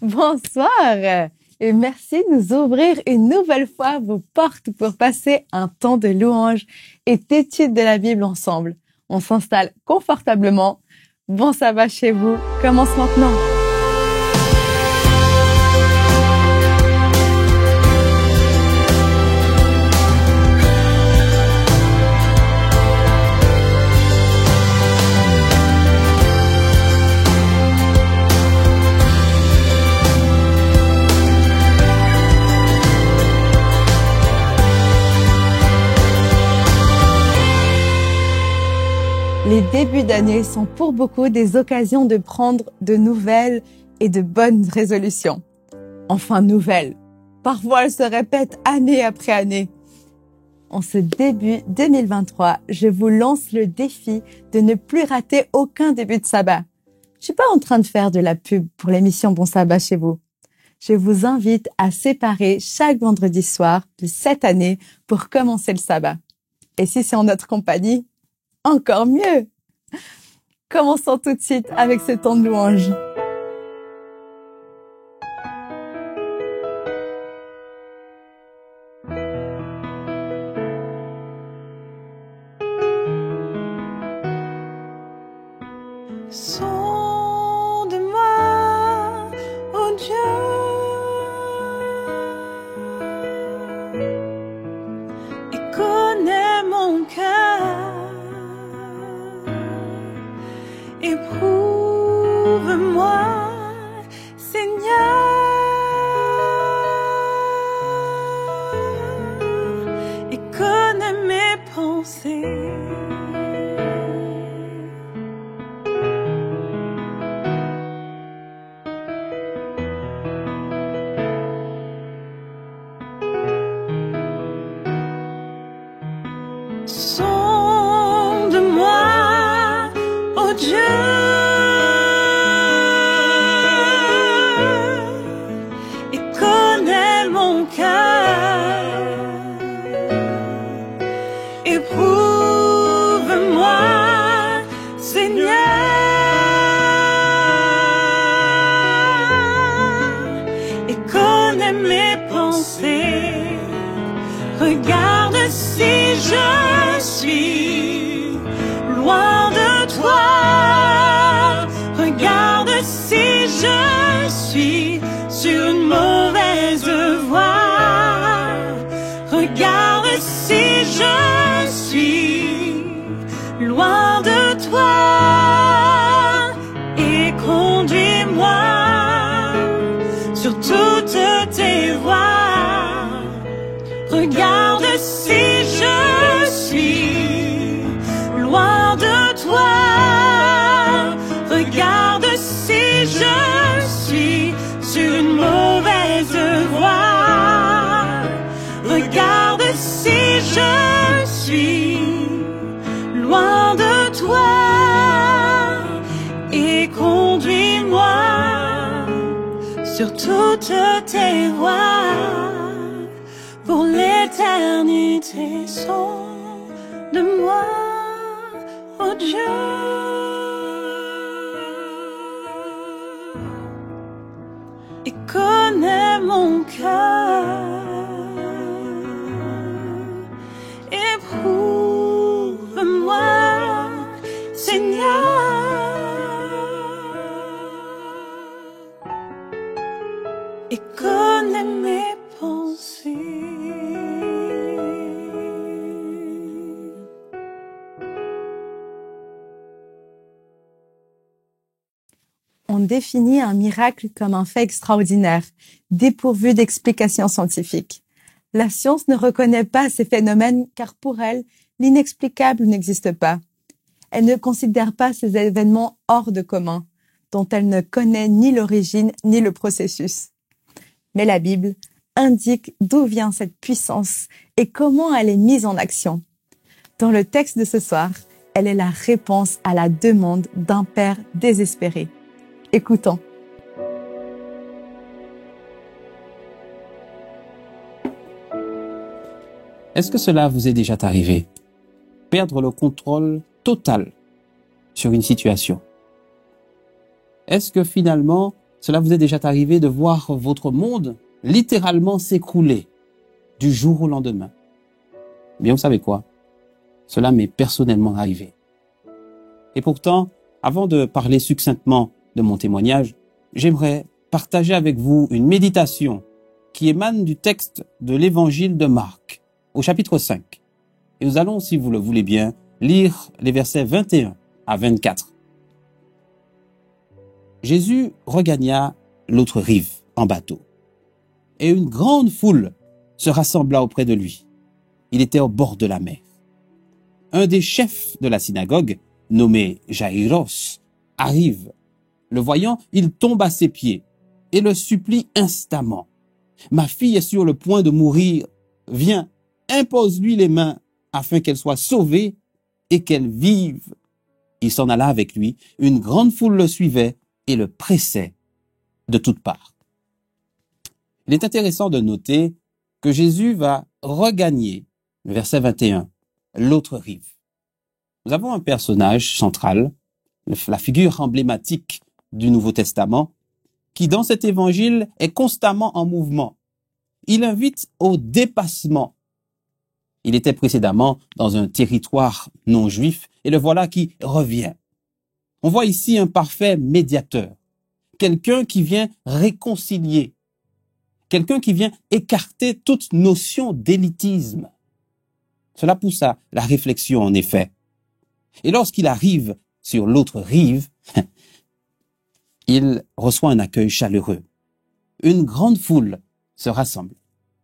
Bonsoir et merci de nous ouvrir une nouvelle fois vos portes pour passer un temps de louange et d'étude de la Bible ensemble. On s'installe confortablement. Bon sabbat chez vous. Commence maintenant. Les débuts d'année sont pour beaucoup des occasions de prendre de nouvelles et de bonnes résolutions. Enfin, nouvelles. Parfois, elles se répètent année après année. En ce début 2023, je vous lance le défi de ne plus rater aucun début de sabbat. Je suis pas en train de faire de la pub pour l'émission Bon Sabbat chez vous. Je vous invite à séparer chaque vendredi soir de cette année pour commencer le sabbat. Et si c'est en notre compagnie, encore mieux! Commençons tout de suite avec ce temps de louange. Sonde-moi, ô Dieu, et connais mon cœur. Éprouve-moi, Seigneur, et connais mes pensées. Sonde-moi, ô Dieu, et connais mon cœur. Éprouve-moi, Seigneur, et connais mes pensées. Regarde si je suis loin de toi. Regarde si je suis sur une mauvaise voie. Regarde si je suis loin de toi. Et conduis-moi sur toutes tes voies. Regarde si je suis loin de toi. Regarde si je suis sur une mauvaise voie. Regarde si je suis loin de toi. Et conduis-moi sur toutes tes voies. Pour l'éternité, sonde-moi, ô Dieu, et connais mon cœur. Éprouve-moi, Seigneur, et connais mes pensées. On définit un miracle comme un fait extraordinaire, dépourvu d'explications scientifiques. La science ne reconnaît pas ces phénomènes car pour elle, l'inexplicable n'existe pas. Elle ne considère pas ces événements hors de commun, dont elle ne connaît ni l'origine ni le processus. Mais la Bible indique d'où vient cette puissance et comment elle est mise en action. Dans le texte de ce soir, elle est la réponse à la demande d'un père désespéré. Écoutons. Est-ce que cela vous est déjà arrivé? Perdre le contrôle total sur une situation. Est-ce que finalement, Cela vous est déjà arrivé de voir votre monde littéralement s'écrouler du jour au lendemain. Eh bien, vous savez quoi? Cela m'est personnellement arrivé. Et pourtant, avant de parler succinctement de mon témoignage, j'aimerais partager avec vous une méditation qui émane du texte de l'évangile de Marc, au chapitre 5. Et nous allons, si vous le voulez bien, lire les versets 21 à 24. Jésus regagna l'autre rive en bateau, et une grande foule se rassembla auprès de lui. Il était au bord de la mer. Un des chefs de la synagogue, nommé Jaïros, arrive. Le voyant, il tombe à ses pieds et le supplie instamment. « Ma fille est sur le point de mourir. Viens, impose-lui les mains afin qu'elle soit sauvée et qu'elle vive. » Il s'en alla avec lui. Une grande foule le suivait et le pressait de toutes parts. Il est intéressant de noter que Jésus va regagner, verset 21, l'autre rive. Nous avons un personnage central, la figure emblématique du Nouveau Testament, qui dans cet évangile est constamment en mouvement. Il invite au dépassement. Il était précédemment dans un territoire non juif et le voilà qui revient. On voit ici un parfait médiateur, quelqu'un qui vient réconcilier, quelqu'un qui vient écarter toute notion d'élitisme. Cela pousse à la réflexion en effet. Et lorsqu'il arrive sur l'autre rive, il reçoit un accueil chaleureux. Une grande foule se rassemble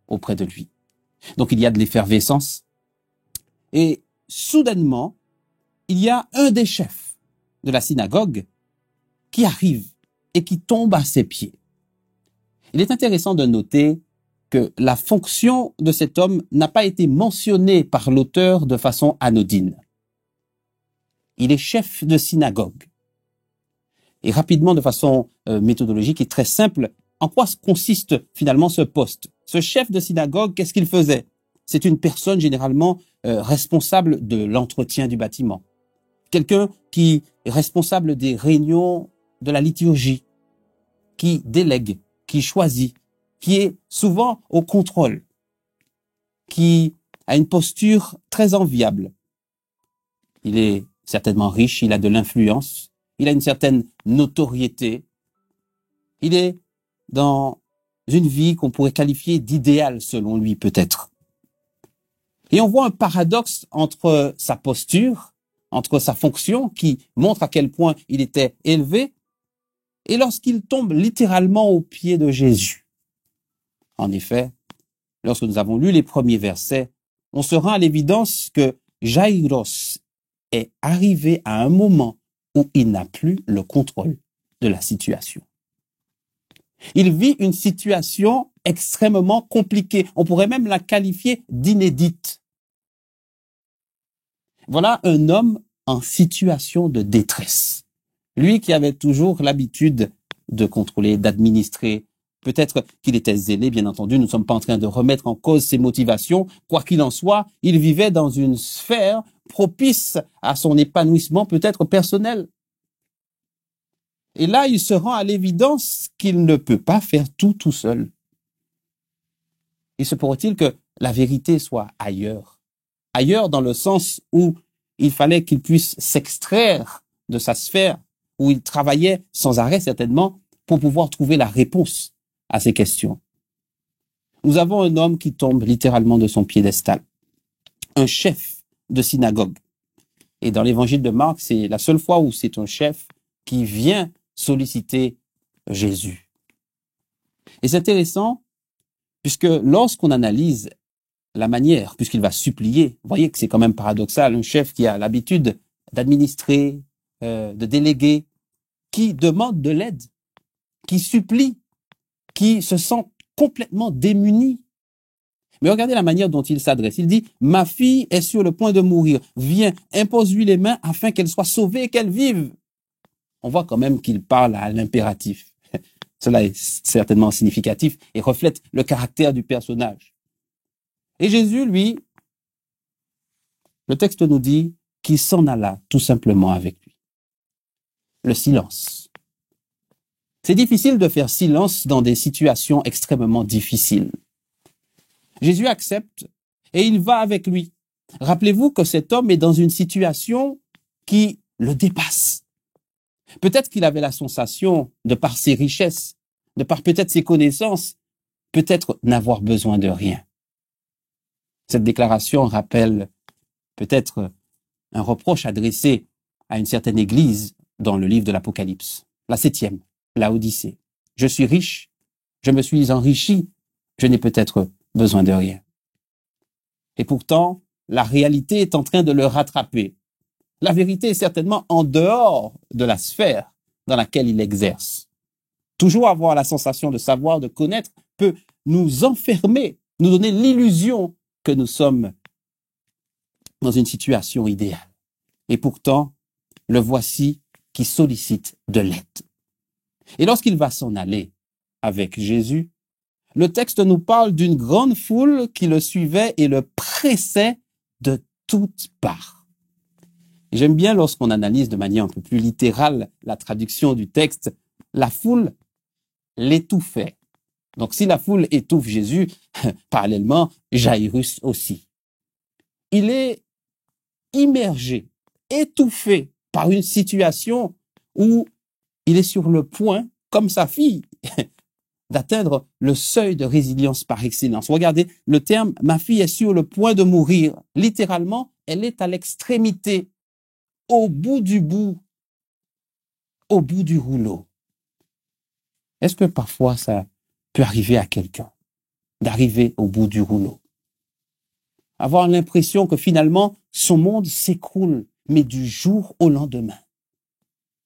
auprès de lui. Donc il y a de l'effervescence. Et soudainement, il y a un des chefs de la synagogue qui arrive et qui tombe à ses pieds. Il est intéressant de noter que la fonction de cet homme n'a pas été mentionnée par l'auteur de façon anodine. Il est chef de synagogue. Et rapidement, de façon méthodologique et très simple, en quoi consiste finalement ce poste? Ce chef de synagogue, qu'est-ce qu'il faisait? C'est une personne généralement responsable de l'entretien du bâtiment. Quelqu'un qui est responsable des réunions de la liturgie, qui délègue, qui choisit, qui est souvent au contrôle, qui a une posture très enviable. Il est certainement riche, il a de l'influence, il a une certaine notoriété. Il est dans une vie qu'on pourrait qualifier d'idéal selon lui peut-être. Et on voit un paradoxe entre sa posture, entre sa fonction qui montre à quel point il était élevé, et lorsqu'il tombe littéralement aux pieds de Jésus. En effet, lorsque nous avons lu les premiers versets, on se rend à l'évidence que Jaïros est arrivé à un moment où il n'a plus le contrôle de la situation. Il vit une situation extrêmement compliquée. On pourrait même la qualifier d'inédite. Voilà un homme en situation de détresse. Lui qui avait toujours l'habitude de contrôler, d'administrer. Peut-être qu'il était zélé, bien entendu. Nous ne sommes pas en train de remettre en cause ses motivations. Quoi qu'il en soit, il vivait dans une sphère propice à son épanouissement peut-être personnel. Et là, il se rend à l'évidence qu'il ne peut pas faire tout seul. Il se pourrait-il que la vérité soit ailleurs. Ailleurs dans le sens où il fallait qu'il puisse s'extraire de sa sphère, où il travaillait sans arrêt certainement pour pouvoir trouver la réponse à ces questions. Nous avons un homme qui tombe littéralement de son piédestal. Un chef de synagogue. Et dans l'évangile de Marc, c'est la seule fois où c'est un chef qui vient solliciter Jésus. Et c'est intéressant, puisque lorsqu'on analyse la manière, puisqu'il va supplier, vous voyez que c'est quand même paradoxal, un chef qui a l'habitude d'administrer, de déléguer, qui demande de l'aide, qui supplie, qui se sent complètement démuni. Mais regardez la manière dont il s'adresse. Il dit, « Ma fille est sur le point de mourir. Viens, impose-lui les mains afin qu'elle soit sauvée et qu'elle vive. » On voit quand même qu'il parle à l'impératif. Cela est certainement significatif et reflète le caractère du personnage. Et Jésus, lui, le texte nous dit qu'il s'en alla tout simplement avec lui. Le silence. C'est difficile de faire silence dans des situations extrêmement difficiles. Jésus accepte et il va avec lui. Rappelez-vous que cet homme est dans une situation qui le dépasse. Peut-être qu'il avait la sensation, de par ses richesses, de par peut-être ses connaissances, peut-être n'avoir besoin de rien. Cette déclaration rappelle peut-être un reproche adressé à une certaine église dans le livre de l'Apocalypse, la 7e, Laodicée. Je suis riche, je me suis enrichi, je n'ai peut-être besoin de rien. Et pourtant, la réalité est en train de le rattraper. La vérité est certainement en dehors de la sphère dans laquelle il exerce. Toujours avoir la sensation de savoir, de connaître, peut nous enfermer, nous donner l'illusion que nous sommes dans une situation idéale. Et pourtant, le voici qui sollicite de l'aide. Et lorsqu'il va s'en aller avec Jésus, le texte nous parle d'une grande foule qui le suivait et le pressait de toutes parts. J'aime bien lorsqu'on analyse de manière un peu plus littérale la traduction du texte, la foule l'étouffait. Donc si la foule étouffe Jésus, parallèlement, Jaïrus aussi. Il est immergé, étouffé par une situation où il est sur le point, comme sa fille, d'atteindre le seuil de résilience par excellence. Regardez le terme « ma fille est sur le point de mourir ». Littéralement, elle est à l'extrémité, au bout du rouleau. Est-ce que parfois ça peut arriver à quelqu'un d'arriver au bout du rouleau? Avoir l'impression que finalement son monde s'écroule, mais du jour au lendemain.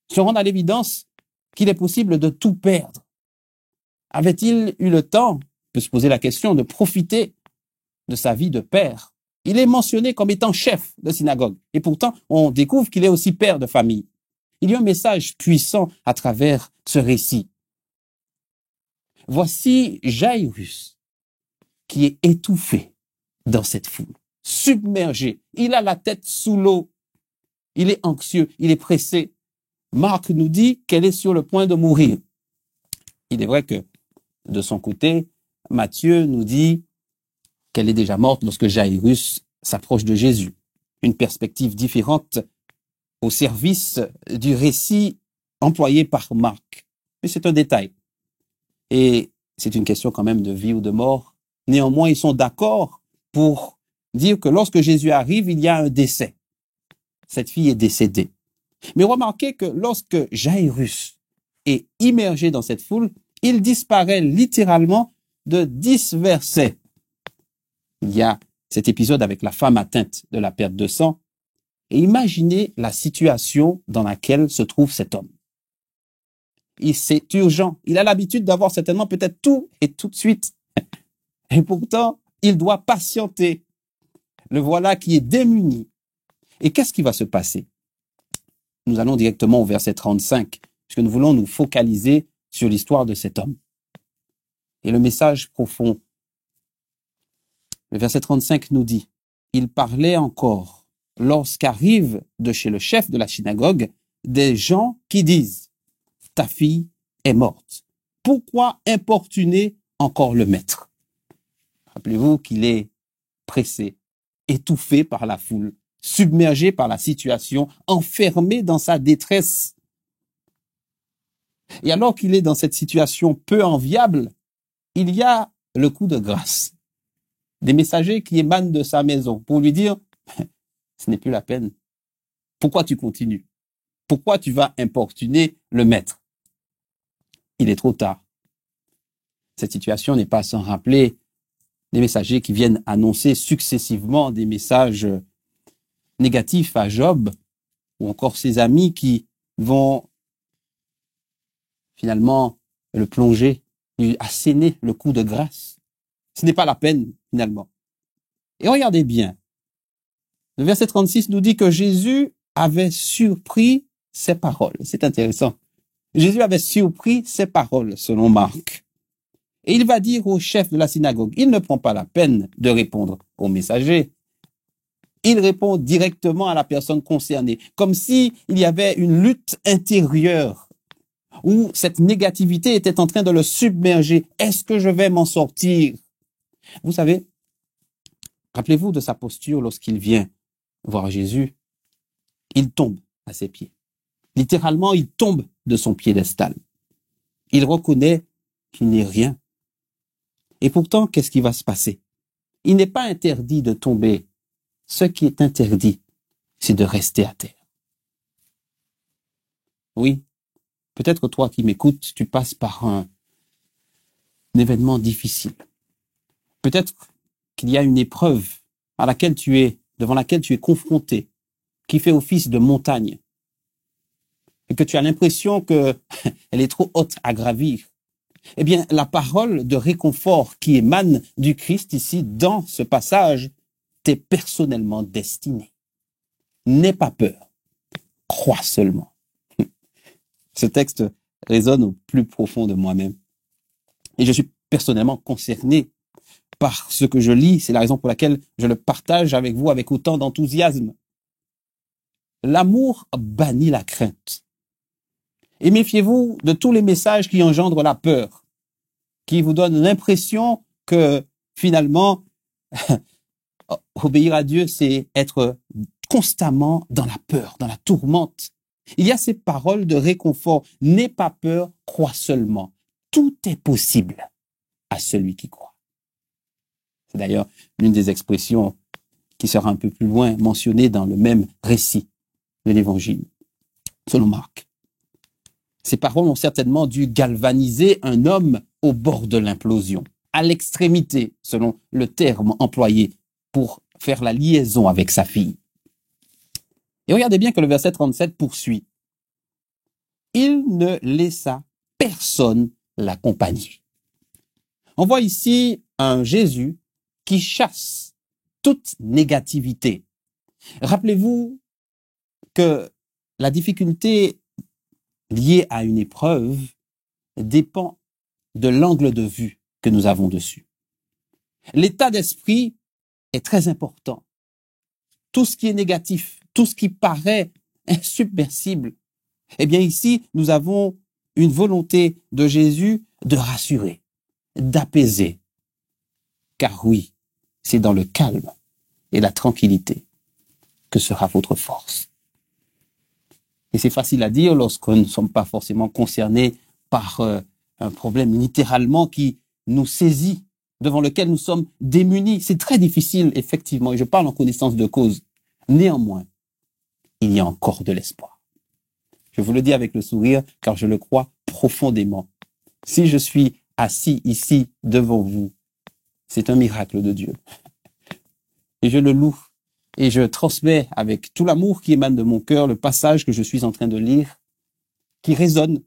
Se rendre à l'évidence qu'il est possible de tout perdre. Avait-il eu le temps, on peut se poser la question, de profiter de sa vie de père? Il est mentionné comme étant chef de synagogue. Et pourtant, on découvre qu'il est aussi père de famille. Il y a un message puissant à travers ce récit. Voici Jaïrus qui est étouffé dans cette foule, submergé. Il a la tête sous l'eau. Il est anxieux, il est pressé. Marc nous dit qu'elle est sur le point de mourir. Il est vrai que, de son côté, Matthieu nous dit qu'elle est déjà morte lorsque Jaïrus s'approche de Jésus. Une perspective différente au service du récit employé par Marc. Mais c'est un détail. Et c'est une question quand même de vie ou de mort. Néanmoins, ils sont d'accord pour dire que lorsque Jésus arrive, il y a un décès. Cette fille est décédée. Mais remarquez que lorsque Jaïrus est immergé dans cette foule, il disparaît littéralement de 10 versets. Il y a cet épisode avec la femme atteinte de la perte de sang. Et imaginez la situation dans laquelle se trouve cet homme. C'est urgent. Il a l'habitude d'avoir certainement peut-être tout et tout de suite. Et pourtant, il doit patienter. Le voilà qui est démuni. Et qu'est-ce qui va se passer? Nous allons directement au verset 35, puisque nous voulons nous focaliser sur l'histoire de cet homme. Et le message profond. Le verset 35 nous dit, « Il parlait encore lorsqu'arrivent de chez le chef de la synagogue des gens qui disent, « Ta fille est morte. Pourquoi importuner encore le maître ?» Rappelez-vous qu'il est pressé, étouffé par la foule, submergé par la situation, enfermé dans sa détresse. Et alors qu'il est dans cette situation peu enviable, il y a le coup de grâce. Des messagers qui émanent de sa maison pour lui dire, ce n'est plus la peine. Pourquoi tu continues? Pourquoi tu vas importuner le maître? Il est trop tard. Cette situation n'est pas sans rappeler des messagers qui viennent annoncer successivement des messages négatifs à Job, ou encore ses amis qui vont finalement le plonger, lui asséner le coup de grâce. Ce n'est pas la peine, finalement. Et regardez bien. Le verset 36 nous dit que Jésus avait surpris ses paroles. C'est intéressant. Jésus avait surpris ses paroles, selon Marc. Et il va dire au chef de la synagogue, il ne prend pas la peine de répondre au messager. Il répond directement à la personne concernée, comme si il y avait une lutte intérieure. où cette négativité était en train de le submerger. Est-ce que je vais m'en sortir? Vous savez, rappelez-vous de sa posture lorsqu'il vient voir Jésus. Il tombe à ses pieds. Littéralement, il tombe de son piédestal. Il reconnaît qu'il n'est rien. Et pourtant, qu'est-ce qui va se passer? Il n'est pas interdit de tomber. Ce qui est interdit, c'est de rester à terre. Oui, peut-être toi qui m'écoutes, tu passes par un événement difficile. Peut-être qu'il y a une épreuve devant laquelle tu es confronté, qui fait office de montagne, et que tu as l'impression que elle est trop haute à gravir. Eh bien, la parole de réconfort qui émane du Christ ici, dans ce passage, t'est personnellement destinée. N'aie pas peur, crois seulement. Ce texte résonne au plus profond de moi-même. Et je suis personnellement concerné par ce que je lis. C'est la raison pour laquelle je le partage avec vous avec autant d'enthousiasme. L'amour bannit la crainte. Et méfiez-vous de tous les messages qui engendrent la peur, qui vous donnent l'impression que finalement, obéir à Dieu, c'est être constamment dans la peur, dans la tourmente. Il y a ces paroles de réconfort. N'aie pas peur, crois seulement. Tout est possible à celui qui croit. C'est d'ailleurs l'une des expressions qui sera un peu plus loin mentionnée dans le même récit de l'Évangile, selon Marc. Ces paroles ont certainement dû galvaniser un homme au bord de l'implosion, à l'extrémité, selon le terme employé pour faire la liaison avec sa fille. Et regardez bien que le verset 37 poursuit. Il ne laissa personne l'accompagner. On voit ici un Jésus qui chasse toute négativité. Rappelez-vous que la difficulté liée à une épreuve dépend de l'angle de vue que nous avons dessus. L'état d'esprit est très important. Tout ce qui est négatif, tout ce qui paraît insubmersible, eh bien ici, nous avons une volonté de Jésus de rassurer, d'apaiser. Car oui, c'est dans le calme et la tranquillité que sera votre force. Et c'est facile à dire lorsque nous ne sommes pas forcément concernés par un problème littéralement qui nous saisit, devant lequel nous sommes démunis. C'est très difficile, effectivement, et je parle en connaissance de cause. Néanmoins, il y a encore de l'espoir. Je vous le dis avec le sourire, car je le crois profondément. Si je suis assis ici devant vous, c'est un miracle de Dieu. Et je le loue. Et je transmets avec tout l'amour qui émane de mon cœur le passage que je suis en train de lire, qui résonne.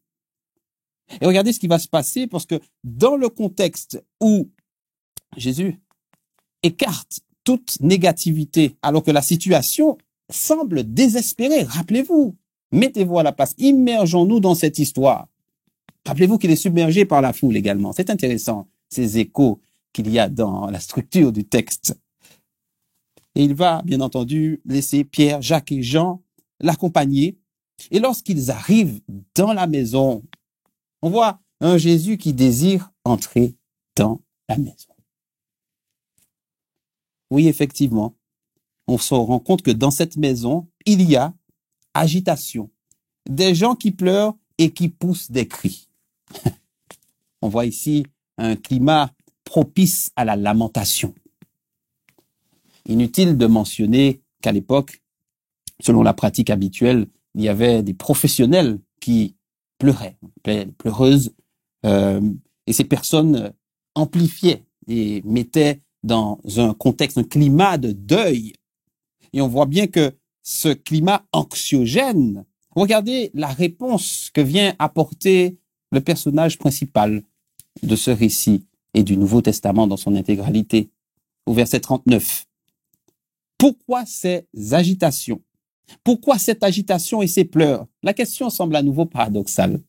Et regardez ce qui va se passer, parce que dans le contexte où Jésus écarte toute négativité, alors que la situation semble désespérée, rappelez-vous, mettez-vous à la place, immergeons-nous dans cette histoire. Rappelez-vous qu'il est submergé par la foule également. C'est intéressant, ces échos qu'il y a dans la structure du texte. Et il va, bien entendu, laisser Pierre, Jacques et Jean l'accompagner. Et lorsqu'ils arrivent dans la maison, on voit un Jésus qui désire entrer dans la maison. Oui, effectivement, on se rend compte que dans cette maison, il y a agitation. Des gens qui pleurent et qui poussent des cris. On voit ici un climat propice à la lamentation. Inutile de mentionner qu'à l'époque, selon la pratique habituelle, il y avait des professionnels qui pleuraient, pleureuses, et ces personnes amplifiaient et mettaient dans un contexte, un climat de deuil. Et on voit bien que ce climat anxiogène, regardez la réponse que vient apporter le personnage principal de ce récit et du Nouveau Testament dans son intégralité, au verset 39. Pourquoi ces agitations? Pourquoi cette agitation et ces pleurs? La question semble à nouveau paradoxale.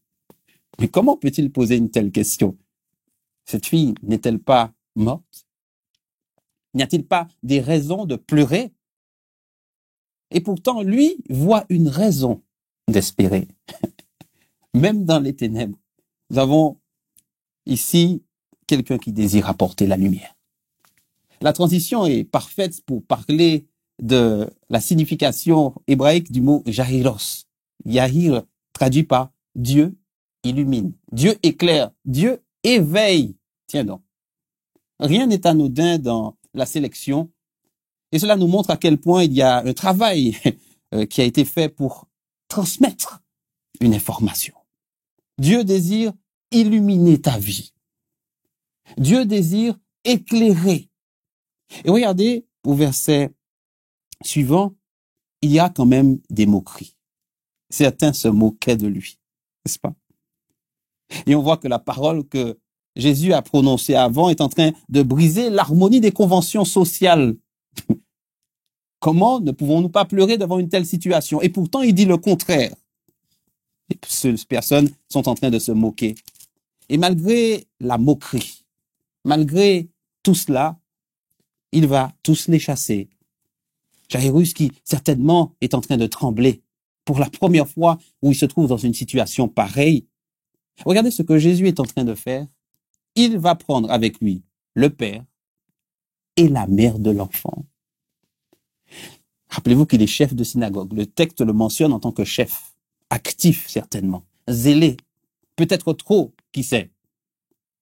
Mais comment peut-il poser une telle question? Cette fille n'est-elle pas morte? N'y a-t-il pas des raisons de pleurer? Et pourtant, lui voit une raison d'espérer. même dans les ténèbres, nous avons ici quelqu'un qui désire apporter la lumière. La transition est parfaite pour parler de la signification hébraïque du mot Jahiros. Yahir traduit par Dieu illumine, Dieu éclaire, Dieu éveille. Tiens donc. Rien n'est anodin dans la sélection et cela nous montre à quel point il y a un travail qui a été fait pour transmettre une information. Dieu désire illuminer ta vie. Dieu désire éclairer. Et regardez, au verset suivant, il y a quand même des moqueries. Certains se moquaient de lui, n'est-ce pas? Et on voit que la parole que Jésus a prononcée avant est en train de briser l'harmonie des conventions sociales. Comment ne pouvons-nous pas pleurer devant une telle situation? Et pourtant, il dit le contraire. Et ces personnes sont en train de se moquer. Et malgré la moquerie, malgré tout cela, il va tous les chasser. Jairus, qui certainement est en train de trembler pour la première fois où il se trouve dans une situation pareille. Regardez ce que Jésus est en train de faire. Il va prendre avec lui le père et la mère de l'enfant. Rappelez-vous qu'il est chef de synagogue. Le texte le mentionne en tant que chef, actif certainement, zélé, peut-être trop, qui sait.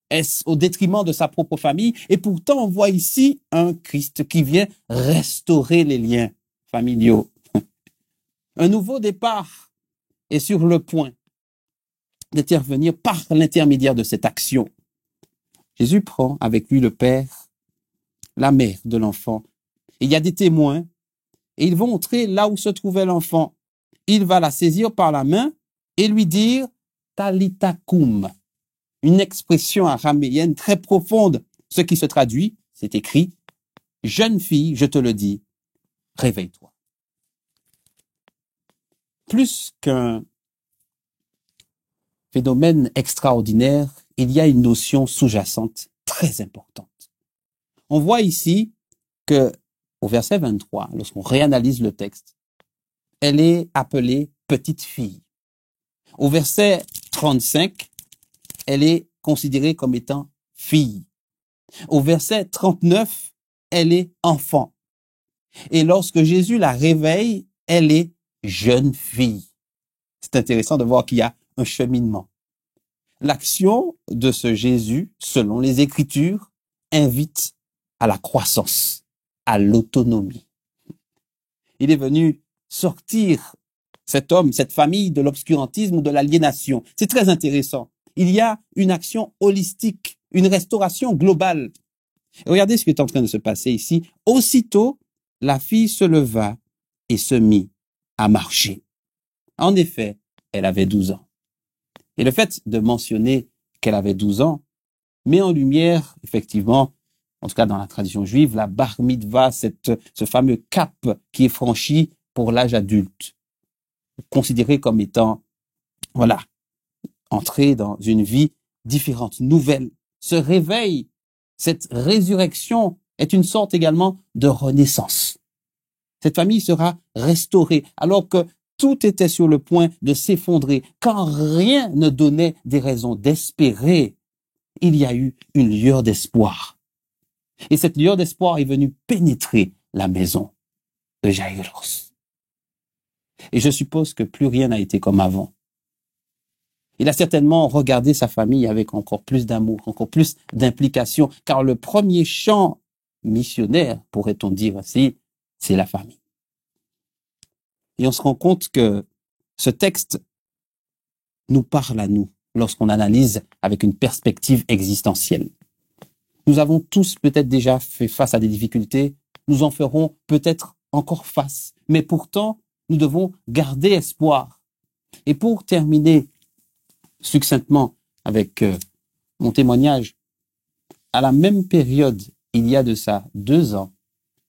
Est-ce au détriment de sa propre famille? Et pourtant, on voit ici un Christ qui vient restaurer les liens familiaux. Un nouveau départ est sur le point d'intervenir par l'intermédiaire de cette action. Jésus prend avec lui le père, la mère de l'enfant. Il y a des témoins et ils vont entrer là où se trouvait l'enfant. Il va la saisir par la main et lui dire « Talitha koum », une expression araméenne très profonde, ce qui se traduit, c'est écrit « Jeune fille, je te le dis, réveille-toi ». Plus qu'un phénomène extraordinaire, il y a une notion sous-jacente très importante. On voit ici que au verset 23, lorsqu'on réanalyse le texte, elle est appelée petite fille. Au verset 35, elle est considérée comme étant fille. Au verset 39, elle est enfant. Et lorsque Jésus la réveille, elle est jeune fille. C'est intéressant de voir qu'il y a un cheminement. L'action de ce Jésus, selon les Écritures, invite à la croissance, à l'autonomie. Il est venu sortir cet homme, cette famille de l'obscurantisme ou de l'aliénation. C'est très intéressant. Il y a une action holistique, une restauration globale. Et regardez ce qui est en train de se passer ici. Aussitôt, la fille se leva et se mit à marcher. En effet, elle avait 12 ans. Et le fait de mentionner qu'elle avait 12 ans met en lumière, effectivement, en tout cas dans la tradition juive, la bar mitzvah, ce fameux cap qui est franchi pour l'âge adulte, considéré comme étant, voilà, entrer dans une vie différente, nouvelle. Ce réveil, cette résurrection est une sorte également de renaissance. Cette famille sera restaurée alors que tout était sur le point de s'effondrer. Quand rien ne donnait des raisons d'espérer, il y a eu une lueur d'espoir. Et cette lueur d'espoir est venue pénétrer la maison de Jairus. Et je suppose que plus rien n'a été comme avant. Il a certainement regardé sa famille avec encore plus d'amour, encore plus d'implication, car le premier chant missionnaire, pourrait-on dire ainsi, c'est la famille. Et on se rend compte que ce texte nous parle à nous lorsqu'on analyse avec une perspective existentielle. Nous avons tous peut-être déjà fait face à des difficultés, nous en ferons peut-être encore face, mais pourtant, nous devons garder espoir. Et pour terminer succinctement avec mon témoignage, à la même période, il y a de ça 2 ans,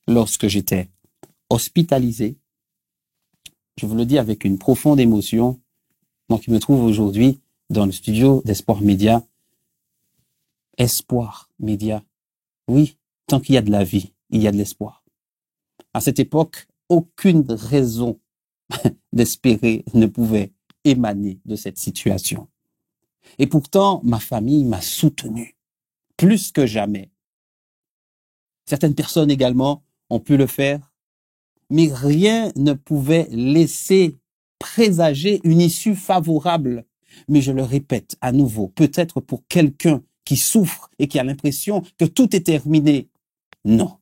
lorsque j'étais hospitalisé, je vous le dis avec une profonde émotion, moi qui me trouve aujourd'hui dans le studio d'Espoir Média. Espoir Média. Oui, tant qu'il y a de la vie, il y a de l'espoir. À cette époque, aucune raison d'espérer ne pouvait émaner de cette situation. Et pourtant, ma famille m'a soutenu, plus que jamais. Certaines personnes également ont pu le faire, mais rien ne pouvait laisser présager une issue favorable. Mais je le répète à nouveau, peut-être pour quelqu'un qui souffre et qui a l'impression que tout est terminé. Non,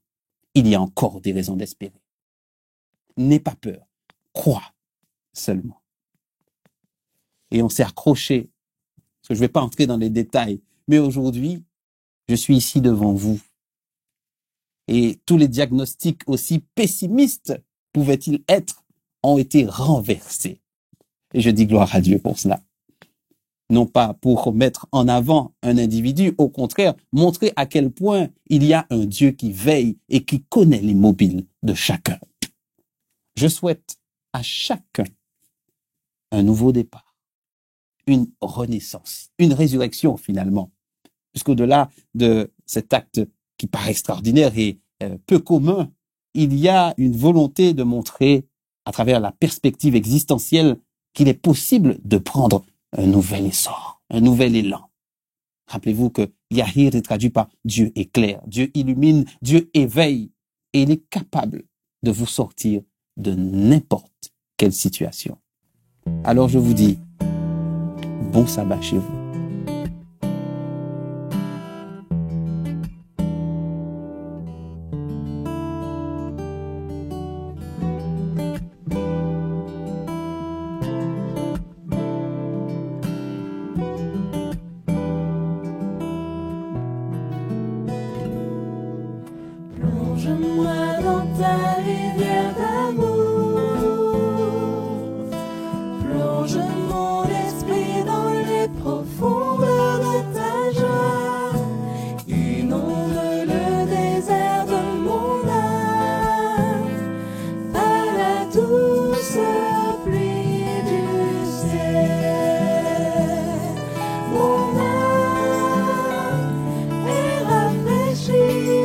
il y a encore des raisons d'espérer. N'aie pas peur, crois seulement. Et on s'est accroché, parce que je ne vais pas entrer dans les détails, mais aujourd'hui, je suis ici devant vous. Et tous les diagnostics, aussi pessimistes pouvaient-ils être, ont été renversés. Et je dis gloire à Dieu pour cela. Non pas pour mettre en avant un individu, au contraire, montrer à quel point il y a un Dieu qui veille et qui connaît les mobiles de chacun. Je souhaite à chacun un nouveau départ, une renaissance, une résurrection finalement. Puisqu'au-delà de cet acte qui paraît extraordinaire et peu commun, il y a une volonté de montrer à travers la perspective existentielle qu'il est possible de prendre un nouvel essor, un nouvel élan. Rappelez-vous que Yahir est traduit par Dieu éclaire, Dieu illumine, Dieu éveille, et il est capable de vous sortir de n'importe quelle situation. Alors je vous dis, bon sabbat chez vous. Plonge-moi dans ta rivière d'amour. Plonge mon esprit dans les profondeurs de ta joie. Inonde le désert de mon âme par la douce pluie du ciel. Mon âme est rafraîchie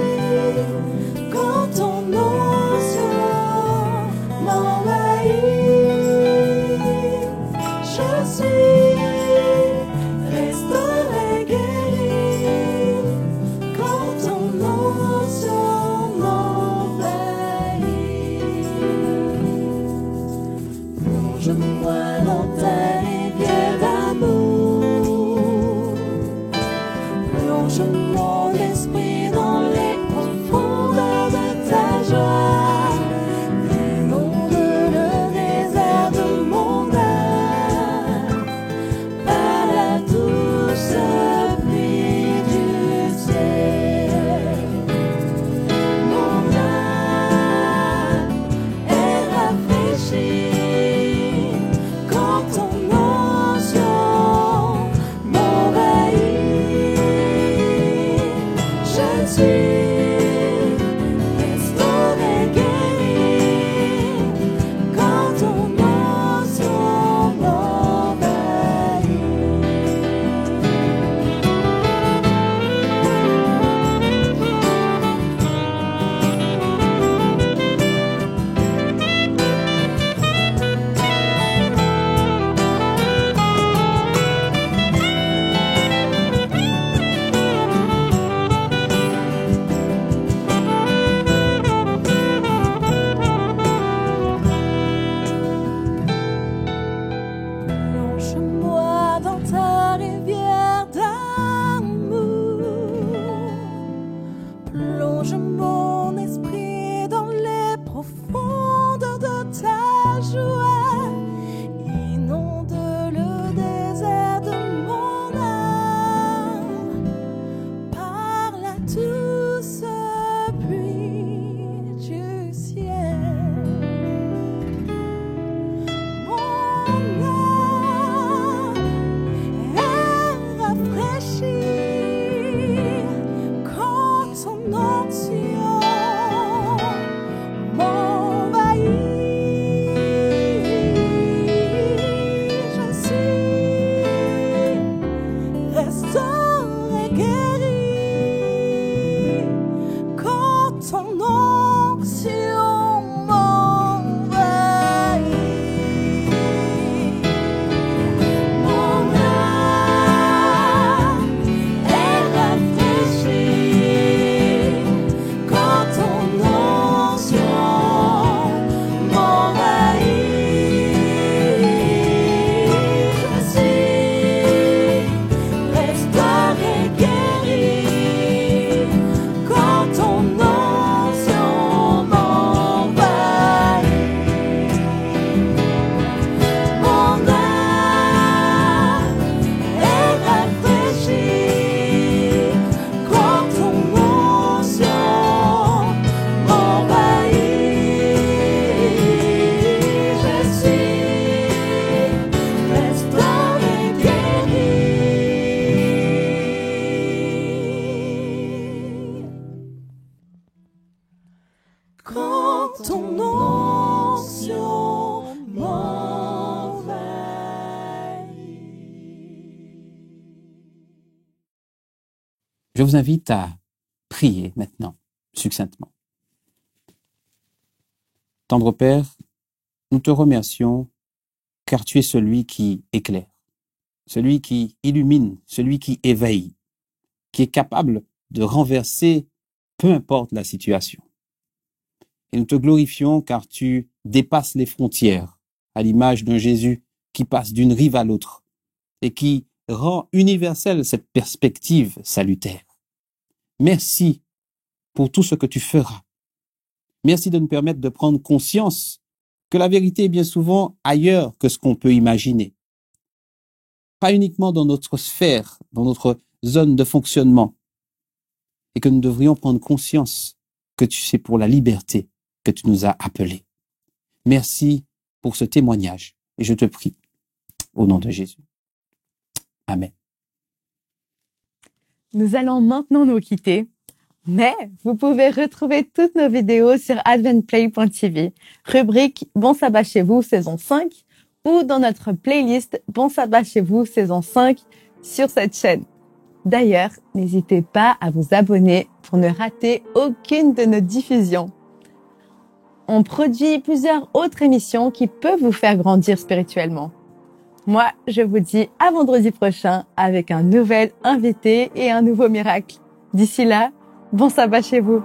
quand ton onction m'envahit. Je suis restauré, guéri quand ton onction m'envahit. Plonge-moi dans ta rivière d'amour. Plonge mon esprit dans les profondeurs de ta joie. Inonde le désert de mon âme par la douce pluie du ciel. Mon âme est rafraîchie quand ton onction m'envahit. Je ne suis Je vous invite à prier maintenant, succinctement. Tendre Père, nous te remercions car tu es celui qui éclaire, celui qui illumine, celui qui éveille, qui est capable de renverser peu importe la situation. Et nous te glorifions car tu dépasses les frontières à l'image d'un Jésus qui passe d'une rive à l'autre et qui rend universelle cette perspective salutaire. Merci pour tout ce que tu feras. Merci de nous permettre de prendre conscience que la vérité est bien souvent ailleurs que ce qu'on peut imaginer. Pas uniquement dans notre sphère, dans notre zone de fonctionnement. Et que nous devrions prendre conscience que c'est pour la liberté que tu nous as appelés. Merci pour ce témoignage. Et je te prie, au nom de Jésus. Amen. Nous allons maintenant nous quitter, mais vous pouvez retrouver toutes nos vidéos sur adventplay.tv, rubrique Bon Sabbat chez vous, saison 5, ou dans notre playlist Bon Sabbat chez vous, saison 5, sur cette chaîne. D'ailleurs, n'hésitez pas à vous abonner pour ne rater aucune de nos diffusions. On produit plusieurs autres émissions qui peuvent vous faire grandir spirituellement. Moi, je vous dis à vendredi prochain avec un nouvel invité et un nouveau miracle. D'ici là, bon sabbat chez vous.